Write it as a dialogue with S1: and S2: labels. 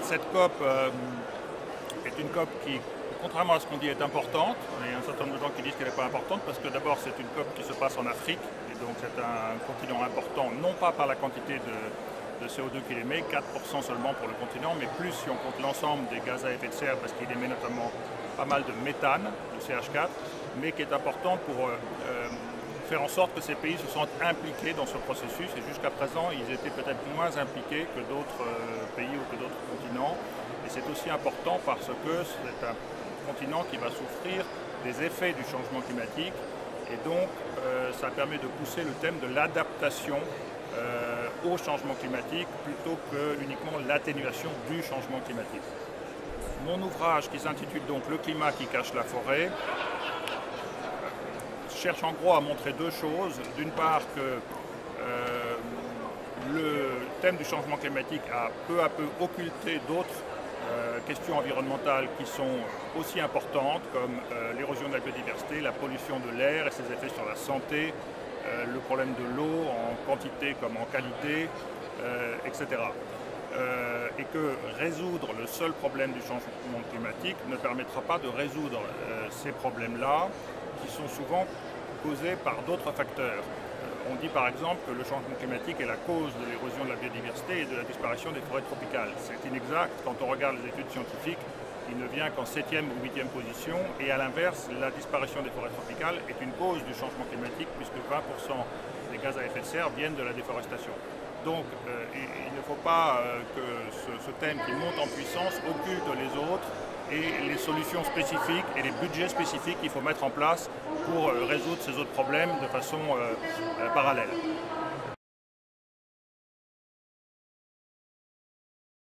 S1: cette COP est une COP qui, contrairement à ce qu'on dit, est importante. Il y a un certain nombre de gens qui disent qu'elle n'est pas importante parce que d'abord c'est une COP qui se passe en Afrique et donc c'est un continent important, non pas par la quantité de CO2 qu'il émet, 4% seulement pour le continent, mais plus si on compte l'ensemble des gaz à effet de serre parce qu'il émet notamment pas mal de méthane, de CH4, mais qui est important pour faire en sorte que ces pays se sentent impliqués dans ce processus. Et jusqu'à présent, ils étaient peut-être moins impliqués que d'autres pays ou que d'autres continents. Et c'est aussi important parce que c'est un continent qui va souffrir des effets du changement climatique. Et donc, ça permet de pousser le thème de l'adaptation au changement climatique plutôt que uniquement l'atténuation du changement climatique. Mon ouvrage qui s'intitule donc « Le climat qui cache la forêt » cherche en gros à montrer deux choses. D'une part que le thème du changement climatique a peu à peu occulté d'autres questions environnementales qui sont aussi importantes comme l'érosion de la biodiversité, la pollution de l'air et ses effets sur la santé, le problème de l'eau en quantité comme en qualité, etc. Et que résoudre le seul problème du changement climatique ne permettra pas de résoudre ces problèmes-là qui sont souvent causés par d'autres facteurs. On dit par exemple que le changement climatique est la cause de l'érosion de la biodiversité et de la disparition des forêts tropicales. C'est inexact. Quand on regarde les études scientifiques, il ne vient qu'en 7e ou 8e position. Et à l'inverse, la disparition des forêts tropicales est une cause du changement climatique puisque 20% des gaz à effet de serre viennent de la déforestation. Donc il ne faut pas que ce thème qui monte en puissance occulte les autres et les solutions spécifiques et les budgets spécifiques qu'il faut mettre en place pour résoudre ces autres problèmes de façon parallèle.